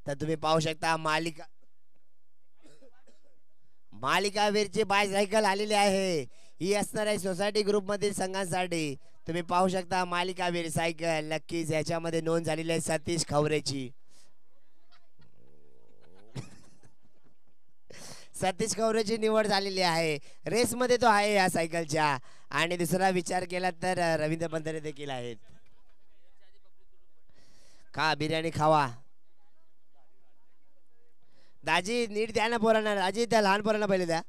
तर तुम्ही पाहू शकता मालिकावीरची बायसायकल आलेली आहे. ही असणार आहे सोसायटी ग्रुप मधील संघांसाठी. तुम्ही पाहू शकता मालिकावीर सायकल नक्कीच याच्यामध्ये नोंद झालेली आहे सतीश खवरेची. सतीश खवरेची निवड झालेली आहे. रेसमध्ये तो आहे या सायकलच्या. आणि दुसरा विचार केला तर रवींद्र बंधारे देखील आहेत. का बिर्याणी खावा दाजी, नीट द्या ना पोरांना. दाजी त्या लहान पोरांना पहिले द्या.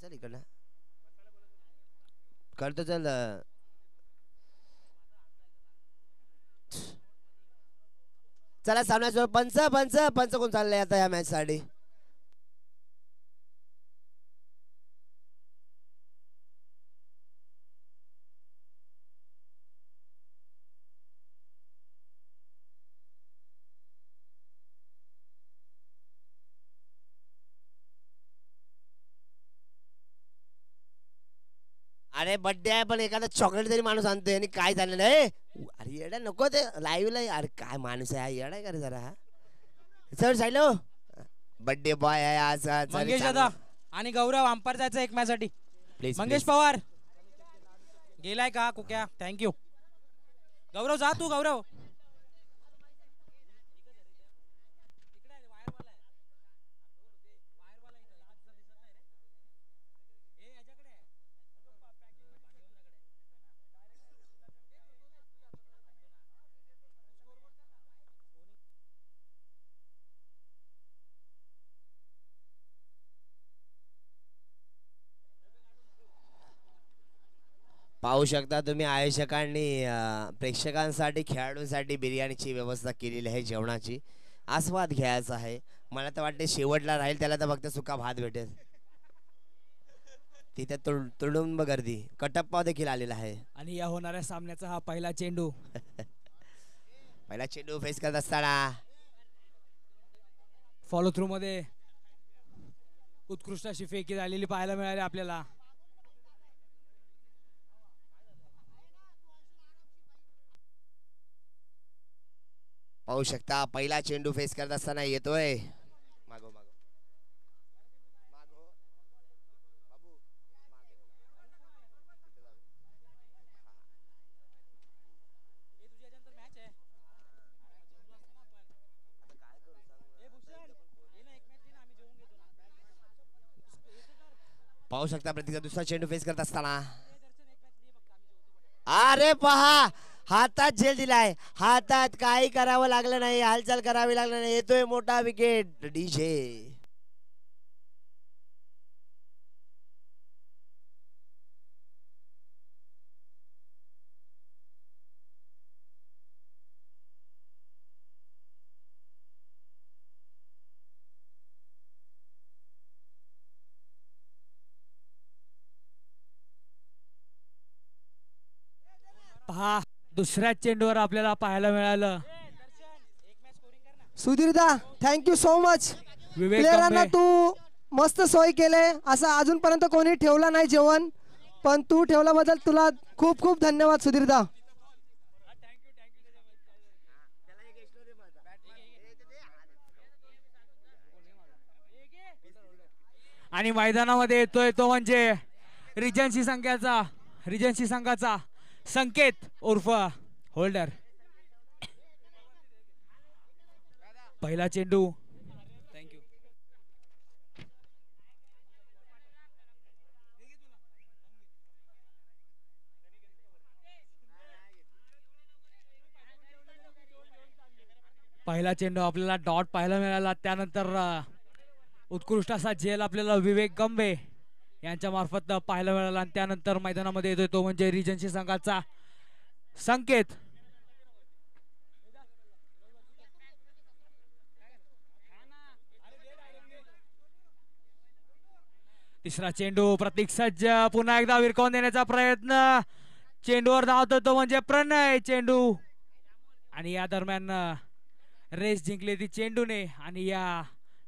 चल इकडनं करतो चल. चला सामन्यासोबत पंच पंच पंच कोण चाललंय आता या मॅच साठी. अरे बड्डे आहे पण एखादा चॉकलेट तरी माणूस आणतोय आणि काय झालं नाही. अरे येडा नको ते लाईव्हला. अरे काय माणूस आहे येडा का रे जरा. सर सायलो बड्डे बॉय आहे आज. मंगेश दादा आणि गौरव अंपायर जायचं एक मॅच साठी. प्लीज मंगेश पवार गेलाय का कुक्या. थँक्यू. गौरव जा तू. गौरव पाहू शकता तुम्ही आयोजकांनी प्रेक्षकांसाठी खेळाडूंसाठी बिर्याणीची व्यवस्था केलेली आहे. जेवणाची आस्वाद घ्यायचा आहे. मला तर वाटते शेवटला राहील त्याला तर फक्त सुका भात भेटेल. तिथे तुडुंब गर्दी. कटप्पा देखील आलेला आहे. आणि या होणाऱ्या सामन्याचा हा पहिला चेंडू. पहिला चेंडू फेस करत असताना फॉलो थ्रू मध्ये उत्कृष्ट अशी फेकी झालेली पाहायला मिळाली आपल्याला. पाहू शकता पहिला चेंडू फेस करत असताना येतोय. मागो मागो मागो बाबू पाहू शकता प्रतीक्षा दुसरा चेंडू फेस करत असताना. अरे पहा हातात झेल दिलाय. हातात काही करावं लागलं नाही. हालचाल करावी लागलं नाही. येतोय मोठा विकेट डीजे. पहा दुसऱ्या चेंडूवर आपल्याला पाहायला मिळालं. सुधीरदा थँक्यू सो मच. प्लेयरांना तू मस्त सोय केले. असं अजूनपर्यंत कोणी ठेवला नाही जेवण, पण तू ठेवल्याबद्दल तुला खूप खूप धन्यवाद सुधीरदा. आणि मैदानामध्ये येतोय तो म्हणजे रिजन्सी संघाचा संकेत उर्फ होल्डर. पहिला चेंडू. थँक्यू. पहिला चेंडू आपल्याला डॉट पाहायला मिळाला. त्यानंतर उत्कृष्ट असा झेल आपल्याला विवेक गंबे यांच्या मार्फत पाहायला मिळाला. आणि त्यानंतर मैदानामध्ये येतोय तो म्हणजे रिजन्सी संघाचा संकेत. तिसरा चेंडू प्रतीक सज्ज पुन्हा एकदा विरकावून देण्याचा प्रयत्न. चेंडूवर धावतो तो म्हणजे प्रणय. चेंडू आणि या दरम्यान रेस जिंकली ती चेंडूने आणि या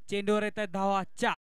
चेंडूवर येत आहेत धावा 4.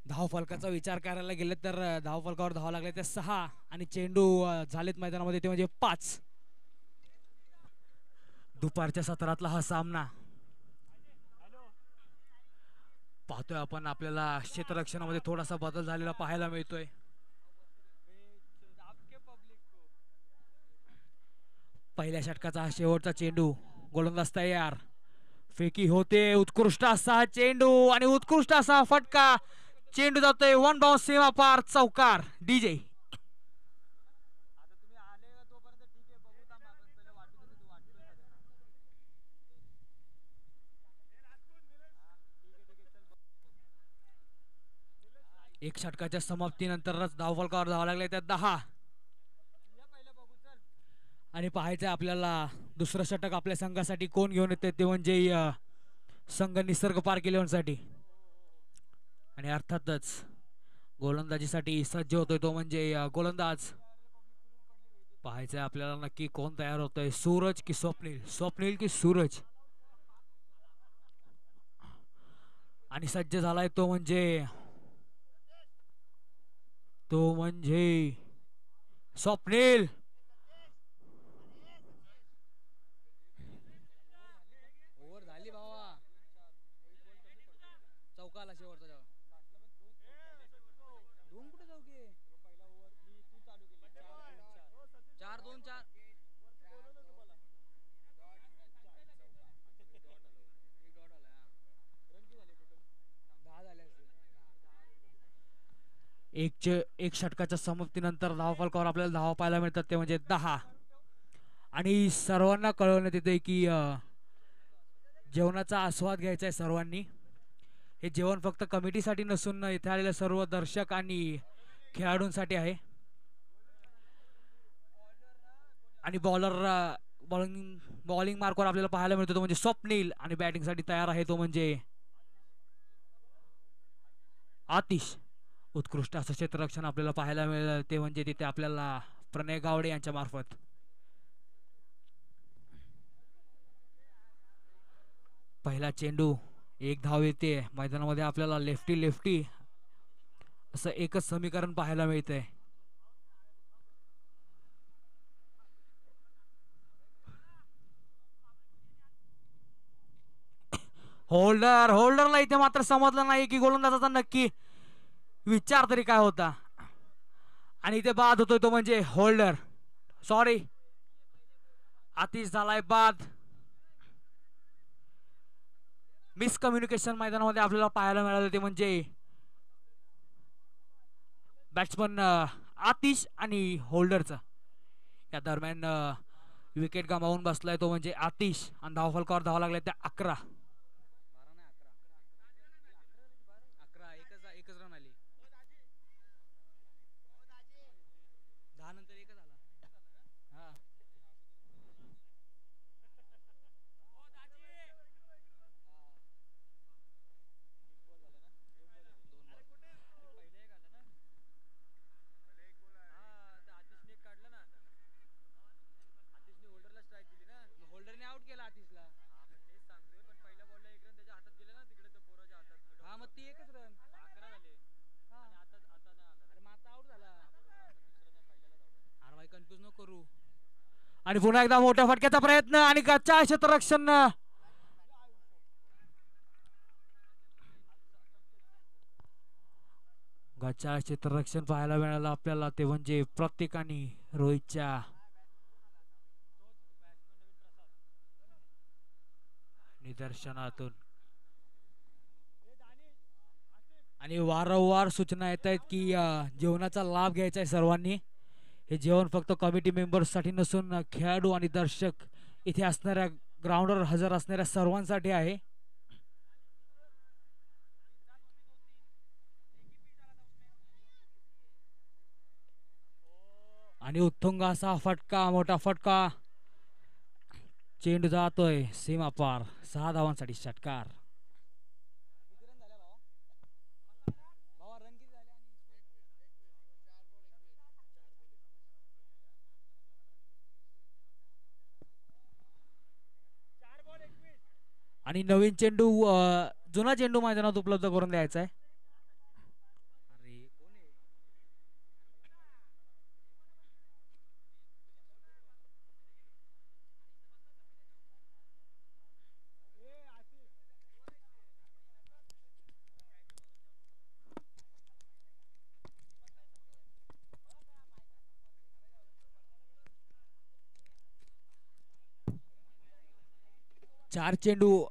धावफलकाचा विचार करायला गेले तर धावफलकावर धावा लागले ते 6 आणि चेंडू झालेत मैदानामध्ये ते म्हणजे 5. दुपारच्या सत्रातला हा सामना पाहतोय आपण. आपल्याला क्षेत्ररक्षणामध्ये थोडासा बदल झालेला पाहायला मिळतोय. पहिल्या षटकाचा हा शेवटचा चेंडू. गोलंदाज तयार. फेकी होते. उत्कृष्ट असा चेंडू आणि उत्कृष्ट असा फटका. चेंडू जातोय 1 बाउंस सीमा पार. चौकार. डीजे एक षटकाच्या समाप्तीनंतरच धावफलकावर धावा लागले त्या 10 आणि पाहायचं आपल्याला दुसरं षटक आपल्या संघासाठी कोण घेऊन येते ते म्हणजे संघ निसर्ग पार्क इलेव्हनसाठी. आणि अर्थातच गोलंदाजीसाठी सज्ज होतोय तो म्हणजे गोलंदाज. पाहायचंय आपल्याला नक्की कोण तयार होतोय. सूरज की स्वप्नील. स्वप्नील की सूरज. आणि सज्ज झालाय तो म्हणजे स्वप्नील. ओव्हर झाली भावा. चौकाला शेवटचा जाऊ. दोन कुठे जाऊ की 4-2-4 एक षटकाच्या समाप्तीनंतर धावफलकावर आपल्याला धावा पाहायला मिळतात ते म्हणजे 10. आणि सर्वांना कळवण्यात येते की जेवणाचा आस्वाद घ्यायचा आहे सर्वांनी. हे जेवण फक्त कमिटीसाठी नसून इथे आलेल्या सर्व दर्शक आणि खेळाडूंसाठी आहे. आणि बॉलिंग मार्कवर आपल्याला पाहायला मिळतो तो म्हणजे स्वप्नील. आणि बॅटिंगसाठी तयार आहे तो म्हणजे आतिश. उत्कृष्ट असं क्षेत्ररक्षण आपल्याला पाहायला मिळेल ते म्हणजे तिथे आपल्याला प्रणय गावडे यांच्या मार्फत. पहिला चेंडू. एक धाव येते. मैदानामध्ये आपल्याला लेफ्टी असं एकच समीकरण पाहायला मिळतंय. होल्डरला इथे मात्र समजलं नाही की गोलंदाजाचा नक्की विचार तरी काय होता. आणि इथे बाद होतोय तो म्हणजे होल्डर. सॉरी, आतिश झालाय बाद. मिसकम्युनिकेशन मैदानामध्ये आपल्याला पाहायला मिळालं ते म्हणजे बॅट्समन आतिश आणि होल्डरचं. या दरम्यान विकेट गमावून बसलाय तो म्हणजे आतिश आणि धावफलकावर धावा लागल्या त्या 11. एकच रन आली 10 नंतर एकच आला. हा होल्डरने आउट केला आतिशला. हा मग ती एकच रन 11 झाले. अरे मग आता आउट झाला. अरे भाई कन्फ्यूज नको करू. आणि पुन्हा एकदा मोठ्या फटक्याचा प्रयत्न आणि गच्चा क्षेत्ररक्षण. गच्चा क्षेत्ररक्षण पाहायला मिळालं आपल्याला ते म्हणजे प्रत्येकाने रोहितच्या निदर्शनातून. आणि वारंवार सूचना येत आहेत की जेवणाचा लाभ घ्यायचा आहे सर्वांनी. हे जेवण फक्त कमिटी मेंबर्ससाठी नसून खेळाडू आणि दर्शक इथे असणाऱ्या ग्राउंडवर हजर असणाऱ्या सर्वांसाठी आहे. आणि उत्तुंग असा फटका मोठा फटका चेंडू जातोय सीमा पार 6 धावांसाठी षटकार. आणि नवीन चेंडू जुना चेंडू मैदानात उपलब्ध करून द्यायचा आहे. 4 चेंडू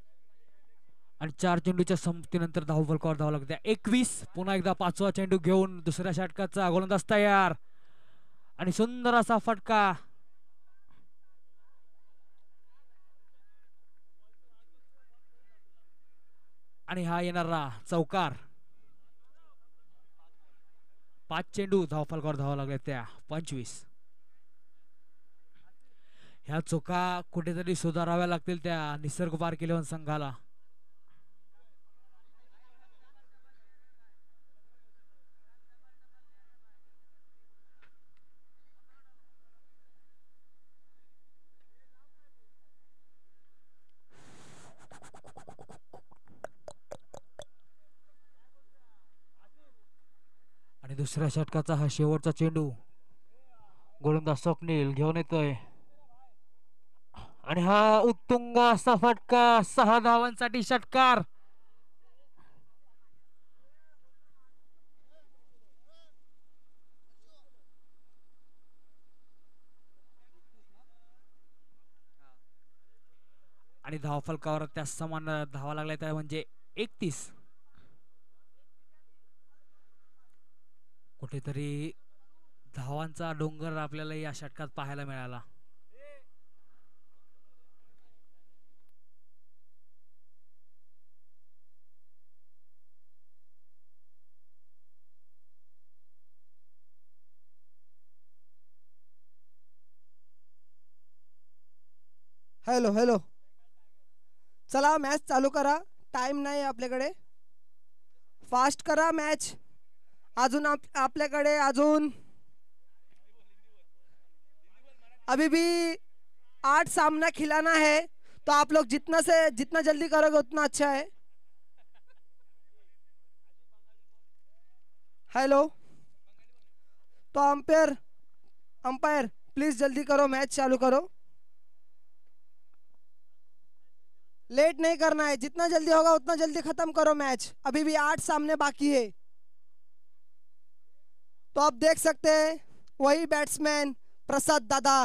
आणि 4 चेंडूच्या संपत्तीनंतर धावफलकावर धावा लागते 21. पुन्हा एकदा 5वा चेंडू घेऊन दुसऱ्या षटकाचा गोलंदाज तयार आणि सुंदर असा फटका. आणि हा येणारा चौकार. 5 चेंडू धावफलकावर धावा लागल्या त्या 25. ह्या चुका कुठेतरी सुधाराव्या लागतील त्या निसर्ग पार्क 11 संघाला. आणि दुसऱ्या षटकाचा हा शेवटचा चेंडू गोलंदाज स्वप्नील घेऊन येतोय आणि हा उत्तुंग असा फटका 6 धावांसाठी षटकार. आणि धावफलकावर त्या समान धावा लागल्या त्या म्हणजे 31. कुठेतरी धावांचा डोंगर आपल्याला या षटकात पाहायला मिळाला. हॅलो हॅलो, चला मॅच चालू करा. टाइम नाही आपल्याकडे, फास्ट करा मॅच. अजून आपल्याकडे अजून अभी भी 8 सामना खिलाना है, तो आप लोग जितना जल्दी करोगे उतना अच्छा है. हेलो, तो अंपायर प्लीज जल्दी करो, मैच चालू करो. लेट नहीं करना है, जितना जल्दी होगा उतना जल्दी खत्म करो मैच. अभी भी 8 सामने बाकी है. तो आप देख सकते हैं वही बैट्समैन प्रसाद दादा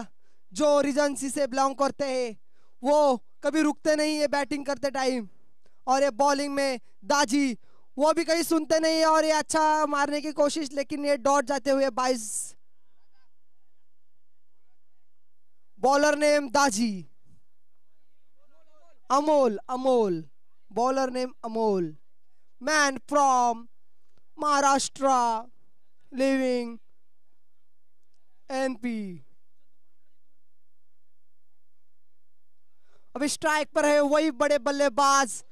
जो रीजेंसी से बिलोंग करते हैं, वो कभी रुकते नहीं है बैटिंग करते टाइम. और ये बॉलिंग में दाजी, वो भी कहीं सुनते नहीं है और ये अच्छा मारने की कोशिश, लेकिन ये डॉट जाते हुए 22 bowler name Daji, Amol, Amol, bowler name Amol, man from Maharashtra, living NP. अभी स्ट्राइक पर है वही बड़े बल्लेबाज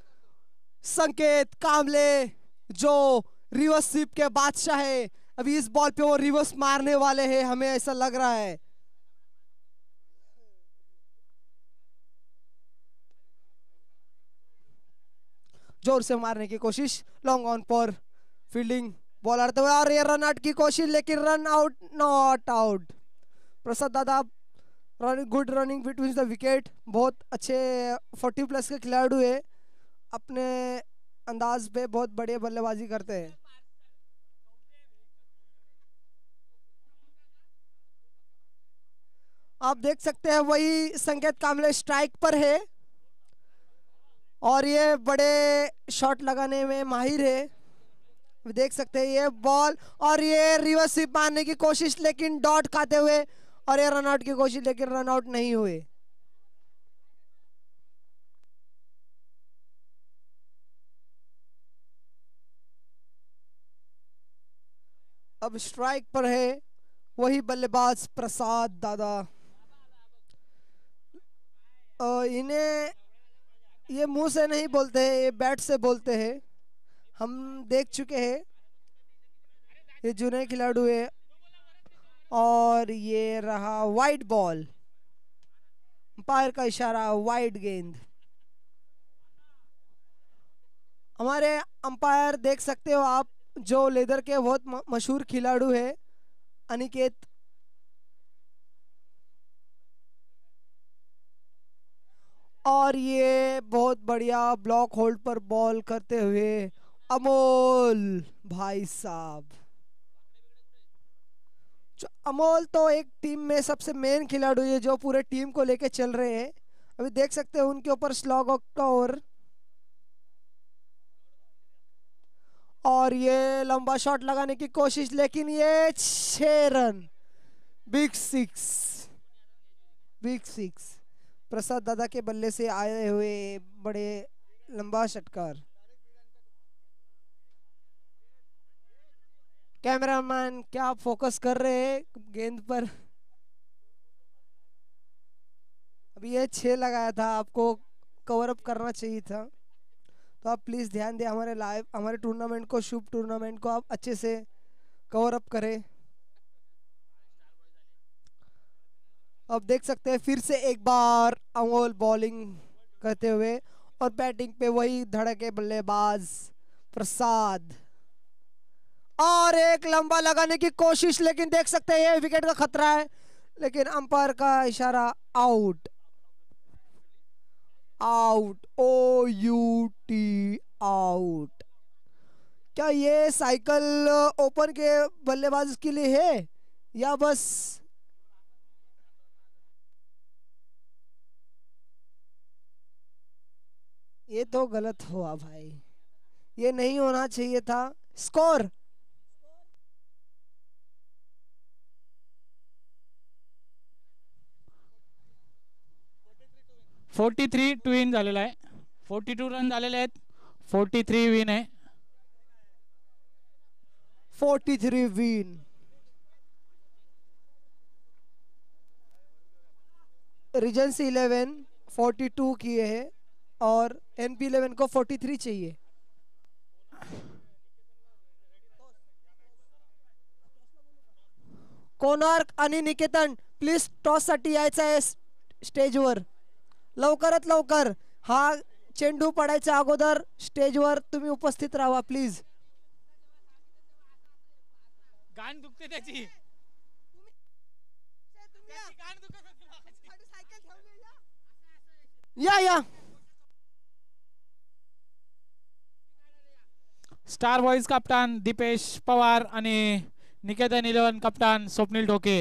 संकेत कामले जो रिवर्स स्वीप के बादशाह है। अभी इस बॉल पे वो रिवर्स मारने वाले हैं, हमें ऐसा लग रहा है। जोर से मारने की कोशिश, long on per fielding, ball आते हुए और ये रन आउट की कोशिश, लेकिन रन आउट, नॉट आउट। प्रसाद दादा good running between the wicket, बहुत अच्छे 40 प्लस के खिलाड़ी है, अपने अंदाज पे बहुत बढ़िया बल्लेबाजी करते हैं। आप देख सकते हैं वही संकेत कामले स्ट्राइक पर है और ये बड़े शॉट लगाने में माहिर है। देख सकते हैं ये बॉल और ये रिवर्स स्वीप मारने की कोशिश, लेकिन डॉट खाते हुए, और ये रन आउट की कोशिश, लेकिन रन आउट नहीं हुए। अब स्ट्राइक पर है वही बल्लेबाज प्रसाद दादा। इन्हें ये मुंह से नहीं बोलते हैं, ये बैट से बोलते हैं, हम देख चुके हैं। ये जुने खिलाड़ी है और ये रहा वाइड बॉल, अंपायर का इशारा, वाइड गेंद। हमारे अंपायर देख सकते हो आप, जो लेदर के बहुत मशहूर खिलाड़ी है, अनिकेत। और ये बहुत बढ़िया ब्लॉक होल्ड पर बॉल करते हुए अमोल भाई साहब। अमोल तो एक टीम में सबसे मेन खिलाड़ी है जो पूरे टीम को लेके चल रहे हैं। अभी देख सकते हैं उनके ऊपर स्लॉग का और ये लंबा शॉट लगाने की कोशिश, लेकिन ये 6 run, big six, big six. Prasad दादा के बल्ले से आए हुए बड़े लंबा षटकार। कैमरामैन क्या फोकस कर रहे हैं गेंद पर। अभी ये 6 लगाया था, आपको कवर अप करना चाहिए था, तो आप प्लीज ध्यान दें हमारे लाइव, हमारे टूर्नामेंट को, शुभ टूर्नामेंट को आप अच्छे से कवर अप करें। अब देख सकते हैं फिर से एक बार अमोल बॉलिंग करते हुए और बैटिंग पे वही धड़के बल्लेबाज प्रसाद, और एक लंबा लगाने की कोशिश, लेकिन देख सकते हैं ये विकेट का खतरा है, लेकिन अंपायर का इशारा, आउट, आउट, OUT, आउट। क्या ये साइकिल ओपन के बल्लेबाज के लिए है या बस ये तो गलत हुआ भाई, ये नहीं होना चाहिए था। स्कोर 43 टू विन झालेला आहे, 42 रन झालेले आहेत, 43 विन आहे। 43 विन। रीजेंसी 11 42 किए हैं और NP 11 को 43 चाहिए। कोणार्क आणि निकेतन प्लीज टॉस साठी यायचं आहे स्टेजवर, लवकरात लवकर। हा चेंडू पडायच्या अगोदर स्टेजवर तुम्ही उपस्थित राहा प्लीज। गाण दुखते त्याची, या स्टार बॉयज कप्तान दीपेश पवार आणि निकेतन 11 कप्तान स्वप्नील ढोके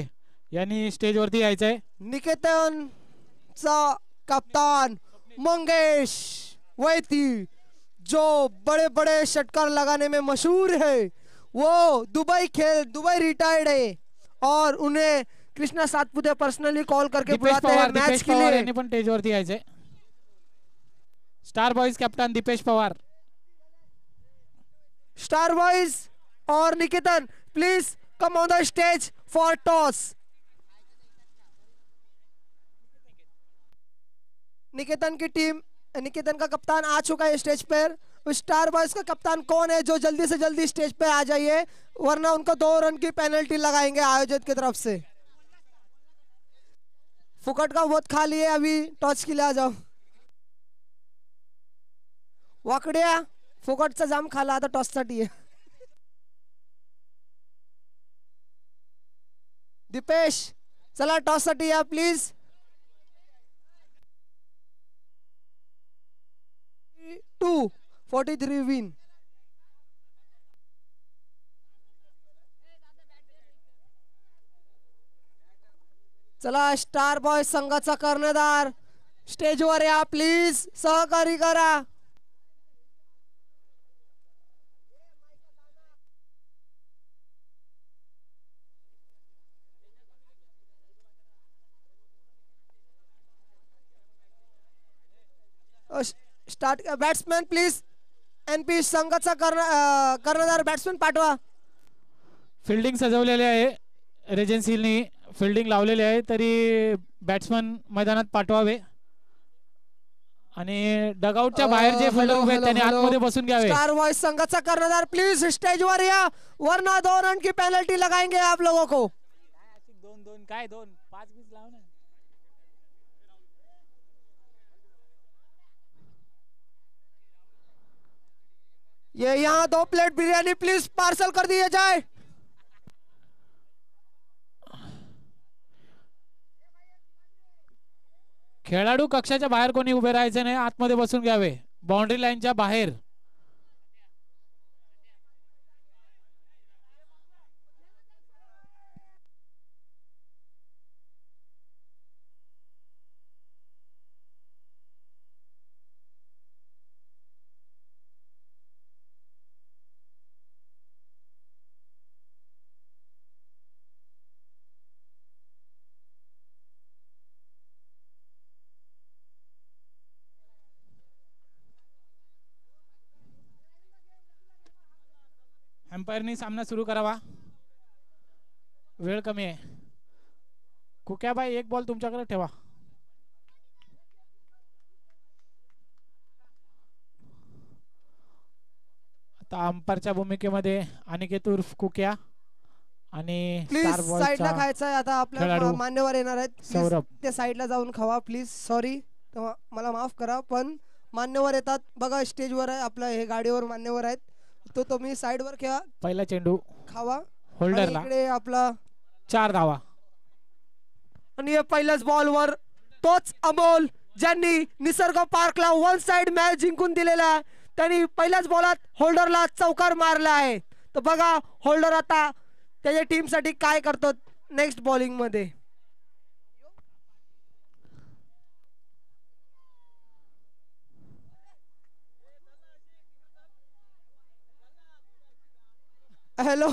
यांनी स्टेजवरती यायचंय। निकेतनचा कप्तान मंगेश वैती जो बड़े बड़े षटकार लगाने में मशहूर है, वो दुबई रिटायर्ड है और उन्हें कृष्णा सातपुते पर्सनली कॉल करके दीपेश बुलाते हैं पवार मैच दीपेश के पवार लिए। यांनी पण स्टेजवरती यायचंय. Star boys captain Dipesh Pawar. Star boys और Niketan please come on the stage for toss. Niketan की टीम, निकेतन का कप्तान आ चुका है स्टेज पर. स्टार बॉयज का कप्तान कौन है जो जल्दी से जल्दी स्टेज पे आ जाइए, वरना उनको 2 रन की पेनल्टी लगाएंगे आयोजक की तरफ से. फुकट का बहुत खा लिए, अभी टॉस के लिए आ जाओ. वाकड्या फुकटचा जाम खाला, आता टॉस साठी आहे. दीपेश चला टॉस साठी या प्लीज. 243 विन. चला स्टार बॉय संघाचा कर्णधार स्टेजवर या प्लीज, सहकारी करा. Start batsman please. एनपी संघाचा कर्णधार बॅट्समॅन पाठवा. फिल्डिंग सजवलेली आहे, रेजन्सीनी फिल्डिंग लावलेली आहे, तरी बॅट्समन मैदानात पाठवावे आणि डगआउटच्या बाहेर जे फिल्डर उभे आहेत त्यांनी आतमध्ये बसून घ्यावे. स्टार बॉय संघाचा कर्णधार प्लीज स्टेजवर या, वरना 2 रन की पेनल्टी लगाएंगे आप लोगों को. 2-2 काय 2 5-20 लाव ना. ये यहाँ 2 प्लेट बिरयानी प्लीज पार्सल कर दिए जाए. खेळाडू कक्षाच्या बाहेर कोणी उभे राहायचे नाही, आतमध्ये बसून घ्यावे बाउंड्री लाईनच्या बाहेर. एम्पायरनी सामना सुरू करावा, वेळ कमी आहे. कुक्याबाई 1 बॉल तुमच्याकडे ठेवा. आता अंपायरच्या भूमिकेमध्ये अनिकेत उर्फ कुक्या आणि प्लीज स्टार साईडला बॉयचा खायचं आहे. आता आपल्या खेळाडू मान्यवर येणार आहेत, Please सौरभ. ते साईडला जाऊन खावा प्लीज. सॉरी मला माफ करा, पण मान्यवर येतात बघा, स्टेजवर आहे आपलं, हे गाडीवर मान्यवर आहेत, तो तुम्ही साईडवर खेळा, पहिला चेंडू खावा. आणि होल्डरला इकडे आपला 4 धावा. आणि या पहिल्याच बॉलवर तोच अमोल ज्यांनी निसर्ग पार्कला 1 साइड मॅच जिंकून दिलेला आहे, त्यांनी पहिल्याच बॉलात होल्डरला चौकार मारला आहे. तर बघा होल्डर आता त्याच्या टीम साठी काय करतो नेक्स्ट बॉलिंग मध्ये. हॅलो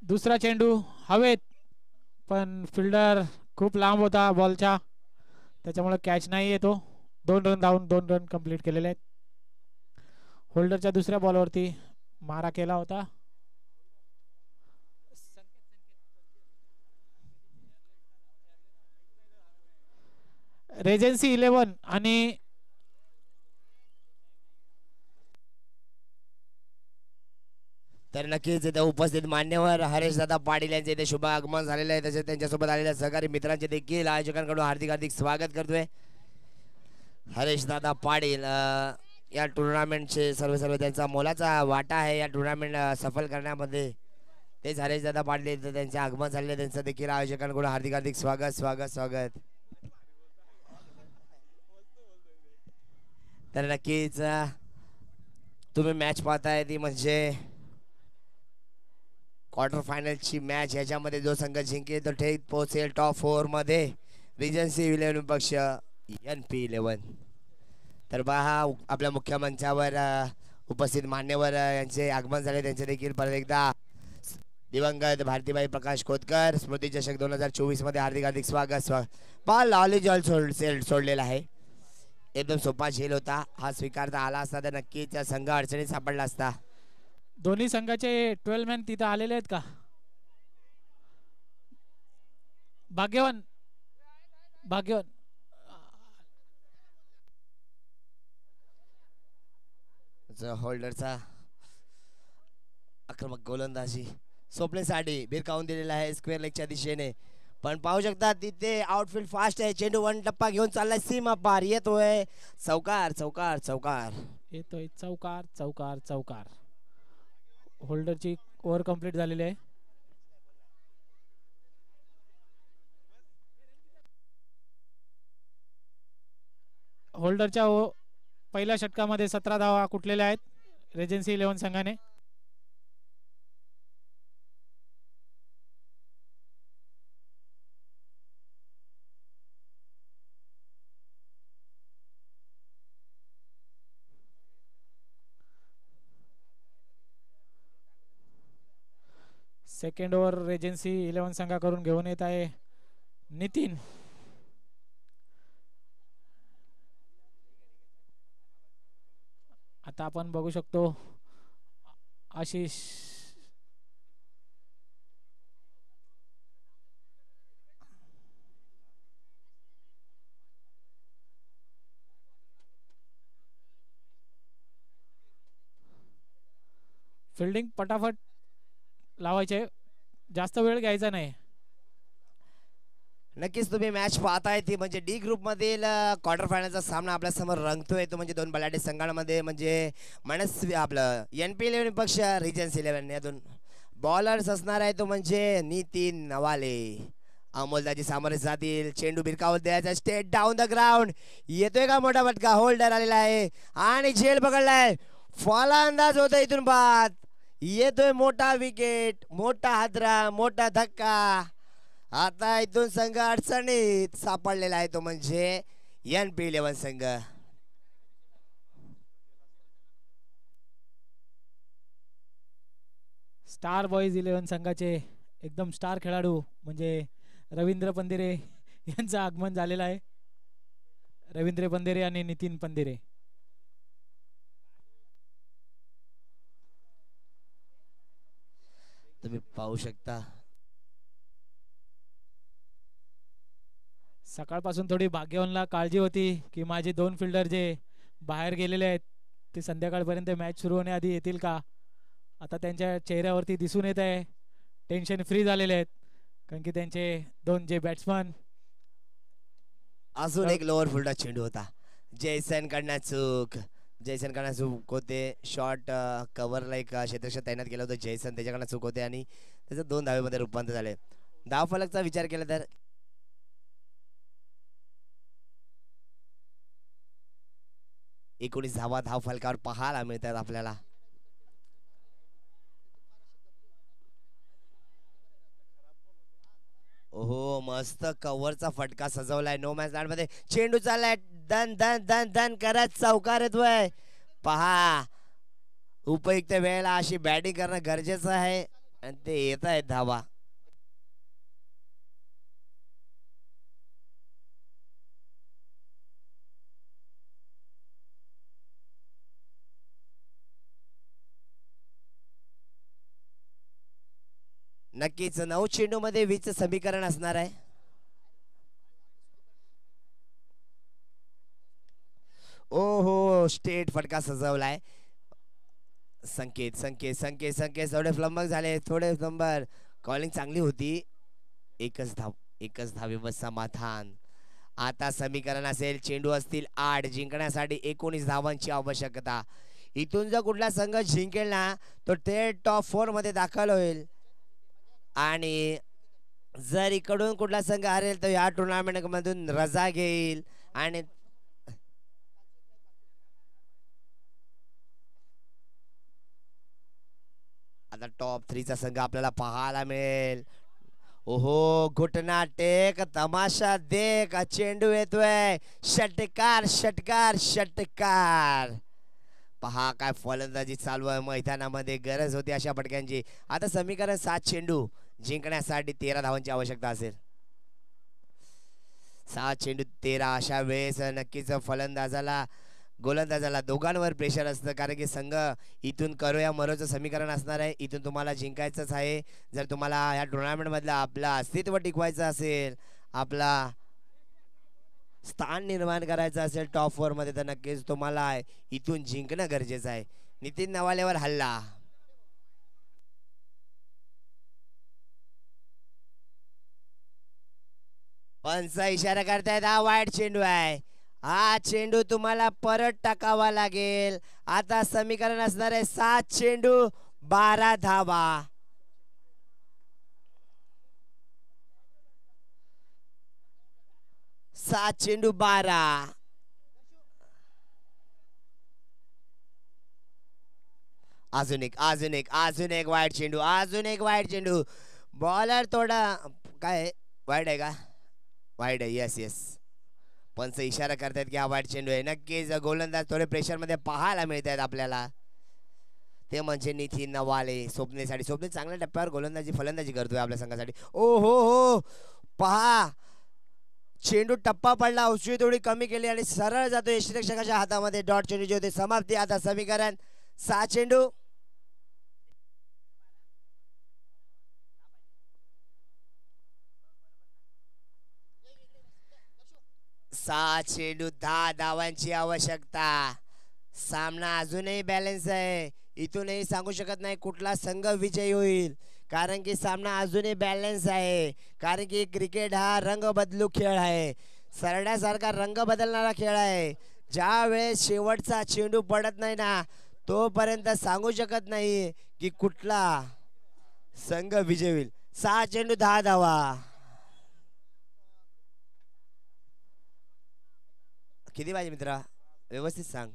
दुसरा चेंडू हवेत, पण फिल्डर खूप लांब होता बॉलच्या, त्याच्यामुळे कॅच नाही येतो. 2 रन धावून 2 रन कंप्लीट केलेले आहेत. होल्डरच्या दुसऱ्या बॉलवरती मारा केला होता. रेजन्सी 11 आणि तर नक्कीच इथे उपस्थित मान्यवर हरेश दादा पाटील यांचे इथे शुभ आगमन झालेलं आहे. तसेच त्यांच्यासोबत आलेल्या सहकारी मित्रांचे देखील आयोजकांकडून हार्दिक हार्दिक स्वागत करतोय. हरेश दादा पाटील या टुर्नामेंटचे सर्व त्यांचा मोलाचा वाटा आहे या टुर्नामेंट सफल करण्यामध्ये. तेच हरेश दादा पाटील त्यांचे आगमन झालेले, त्यांचं देखील आयोजकांकडून हार्दिक हार्दिक स्वागत स्वागत स्वागत. तर नक्कीच तुम्ही मॅच पाहताय ती म्हणजे क्वार्टर फायनलची मॅच. याच्यामध्ये जो संघ जिंकेल तो थेट पोहोचेल टॉप 4 मध्ये. रिजन्सी 11 पक्ष NP11. तर पहा आपल्या मुख्य मंचावर उपस्थित मान्यवर यांचे आगमन झाले. त्यांचे देखील परत एकदा दिवंगत भारतीबाई प्रकाश खोतकर स्मृती चषक 2024 मध्ये हार्दिक हार्दिक स्वागत. पहा लॉली जॉल सोडलेला आहे. एकदम सोपा झेल होता. हा स्वीकारता आला असता तर नक्कीच संघ अडचणीत सापडला असता. दोन्ही संघाचे 12 मॅन तिथं आलेले आहेत का? भाग्यवान भाग्यवान होल्डरचा आक्रमक गोलंदाजी स्वप्नेसाठी भिरकावून दिलेला आहे स्क्वेअर लेगच्या दिशेने. पण पाहू शकता तिथे आउटफील्ड फास्ट आहे. चेंडू 1 टप्पा घेऊन चाललाय सीमा पार. येतोय चौकार चौकार चौकार. येतोय चौकार चौकार चौकार. होल्डरची ओव्हर कंप्लीट झालेली आहे. होल्डरच्या पहिल्या षटकामध्ये 17 धावा कुठलेल्या आहेत रेजन्सी 11 संघाने. सेकंड ओव्हर रेजन्सी 11 संघाकडून घेऊन येत आहे नितीन. आता आपण बघू शकतो आशिष फिल्डिंग पटापट लावायचे, जास्त वेळ घ्यायचा नाही. नक्कीच तुम्ही मॅच पाहताय ती म्हणजे डी ग्रुप मधील क्वार्टर फायनलचा सामना आपल्या समोर रंगतोय. तो म्हणजे दोन बलाढ्य संघांमध्ये म्हणजे मनस्वी आपलं NP11 पक्ष रिजन्स 11 यातून बॉलर्स असणार आहे तो म्हणजे नितीन नवाले. अमोलदाजी सामोरे जातील. चेंडू भिरकावत द्यायचा स्टेट डाऊन द ग्राउंड. येतोय का मोठा फटका. होल्डर आलेला आहे आणि झेल पकडलाय. फॉला अंदाज होता इथून बाद. येतोय मोठा विकेट, मोठा हादरा, मोठा धक्का. आता इथून संघ अडचणीत सापडलेला आहे तो म्हणजे NP11 संघ. स्टार बॉईज 11 संघाचे एकदम स्टार खेळाडू म्हणजे रवींद्र पंदिरे यांचं आगमन झालेलं आहे. रवींद्र पंदिरे आणि नितीन पंदिरे. तुम्ही पाहू शकता सकाळपासून थोडी भाग्यवानला काळजी होती की माझे 2 फिल्डर जे बाहेर गेलेले आहेत ते संध्याकाळपर्यंत मॅच सुरू होण्याआधी येतील का. आता त्यांच्या चेहऱ्यावरती दिसून येत आहे टेन्शन फ्री झालेले आहेत कारण की त्यांचे 2 जे बॅट्समन. अजून एक लोअर फुलटा चेंडू होता. जयसन कडनं चूक होते. शॉर्ट कव्हरला एक क्षेत्ररक्षक तैनात केलं होतं जयसन, त्याच्याकडनं चूक होते आणि त्याचं 2 धावेमध्ये रूपांतर झाले. धावफलकचा विचार केला तर 19 धावा धावफलकावर पाहायला मिळतात आपल्याला. ओहो मस्त कव्हरचा फटका सजवलाय नो मॅच लँड मध्ये. चेंडू चाललाय दन दन दन दन करत चौकार येतोय. पहा उपयुक्त वेळेला अशी बॅटिंग करणं गरजेचं आहे आणि ते येत आहेत धावा. नक्कीच 9 चेंडू मध्ये 20 समीकरण असणार आहे. ओहो स्टेट फटका सजवलाय. संकेत संकेत संकेत संकेत थोडे फ्लंबर झाले, थोडे फ्लंबर. कॉलिंग चांगली होती. एकच धावेवर समाधान. आता समीकरण असेल चेंडू असतील 8. जिंकण्यासाठी 19 धावांची आवश्यकता. इथून जर कुठला संघ जिंकेल ना तो थेट टॉप 4 मध्ये दाखल होईल आणि जर इकडून कुठला संघ हरेल तर या टुर्नामेंट मधून रजा घेईल. आणि आता टॉप 3 चा संघ आपल्याला पाहायला मिळेल. ओहो घुटना टेक तमाशा देख चेंडू येतोय षटकार षटकार षटकार. पहा काय फलंदाजी चालू आहे मैदानामध्ये. गरज होती अशा फटक्यांची. आता समीकरण 7 चेंडू जिंकण्यासाठी 13 धावांची आवश्यकता असेल. 7 चेंडू 13. अशा वेळेस नक्कीच फलंदाजाला गोलंदाजाला दोघांवर प्रेशर असतं, कारण की संघ इथून करो या मरोचं समीकरण असणार आहे. इथून तुम्हाला जिंकायचंच आहे. जर तुम्हाला या टुर्नामेंटमधलं आपलं अस्तित्व टिकवायचं असेल, आपला स्थान निर्माण करायचं असेल टॉप 4 मध्ये, तर नक्कीच तुम्हाला इथून जिंकणं गरजेचं आहे. नितीन नवालेवर हल्ला. पंच इशारा करतायत हा वाईट चेंडू आहे. हा चेंडू तुम्हाला परत टाकावा लागेल. आता समीकरण असणार आहे 7 चेंडू 12 धावा. 7 चेंडू 12. अजून एक वाईट चेंडू. अजून एक वाईट चेंडू. बॉलर थोडा काय वाईट आहे का? वाईट आहे. Yes yes. पंच इशारा करतायत की हा वाईट चेंडू आहे. नक्कीच गोलंदाज थोडे प्रेशर मध्ये पाहायला मिळत आहेत आपल्याला. ते म्हणजे नितीन नवाले. स्वप्नेसाठी स्वप्ने चांगल्या टप्प्यावर गोलंदाजी फलंदाजी करतोय आपल्या संघासाठी. ओ हो पहा चेंडू टप्पा पडला. उजवी थोडी कमी केली आणि सरळ जातो यष्टिरक्षकाच्या हातामध्ये. डॉट चेंडू जे होते समाप्ती. आता समीकरण 6 चेंडू 10 धावांची आवश्यकता. सामना अजूनही बॅलन्स आहे. इथूनही सांगू शकत नाही कुठला संघ विजयी होईल, कारण की सामना अजूनही बॅलन्स आहे. कारण की क्रिकेट हा रंग बदलू खेळ आहे. सरण्यासारखा रंग बदलणारा खेळ आहे. ज्या वेळेस शेवटचा चेंडू पडत नाही ना, तोपर्यंत सांगू शकत नाही की कुठला संघ विजयी होईल. 6 चेंडू 10 धावा. किती पाहिजे मित्रा? व्यवस्थित सांग.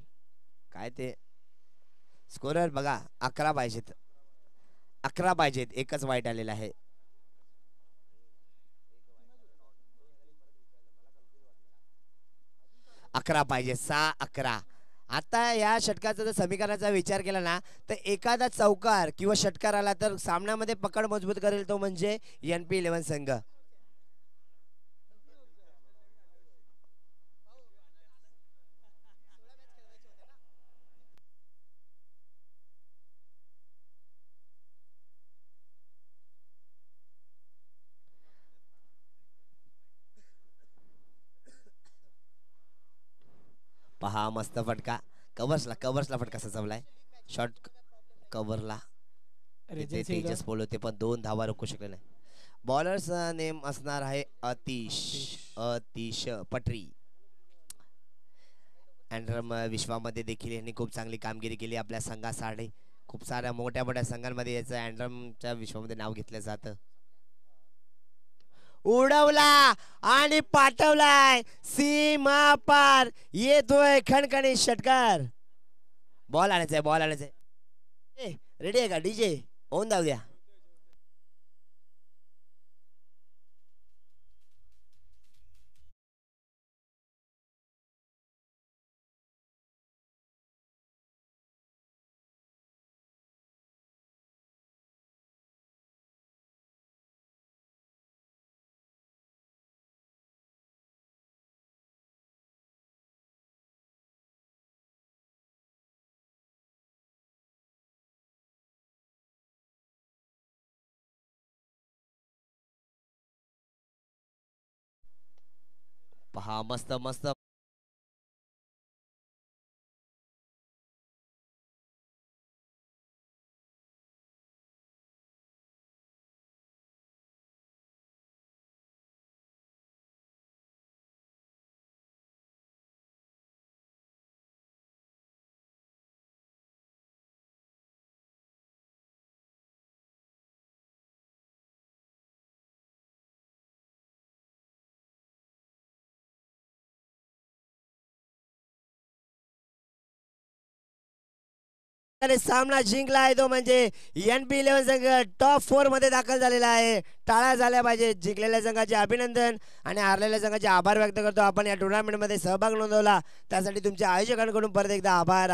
काय ते स्कोरर बघा. 11 पाहिजेत. 11 पाहिजेत. एकच वाईट आलेला आहे. अकरा पाहिजे. 6-11. आता या षटकाचा जर समीकरणाचा विचार केला ना, तर एखादा चौकार किंवा षटकार आला तर सामन्यामध्ये पकड मजबूत करेल तो म्हणजे NP11 संघ. पहा मस्त फटका. कव्हर्सला फटका सजवलाय. शॉर्ट कव्हरला तिथे तेजस पोल होते पण 2 धावा रोखू शकले नाही. बॉलर्स नेम असणार आहे अतिश पटरी. अँड्रम विश्वामध्ये देखील यांनी खूप चांगली कामगिरी केली आपल्या संघासाठी. खूप साऱ्या मोठ्या मोठ्या संघांमध्ये याचं अँड्रमच्या विश्वामध्ये नाव घेतलं जातं. उडवला आणि पाठवलाय सीमा पार. येतोय खणखणी षटकार. बॉल आणायचंय. रेडी आहे का डीजे? होऊन जाऊ द्या. पहा मस्त आणि सामना जिंकला आहे तो म्हणजे NP11 संघ टॉप 4 मध्ये दाखल झालेला आहे. टाळ्या झाल्या पाहिजे. जिंकलेल्या संघाचे अभिनंदन आणि हारलेल्या संघाचे आभार व्यक्त करतो. आपण या टुर्नामेंटमध्ये सहभाग नोंदवला त्यासाठी तुमच्या आयोजकांकडून परत एकदा आभार.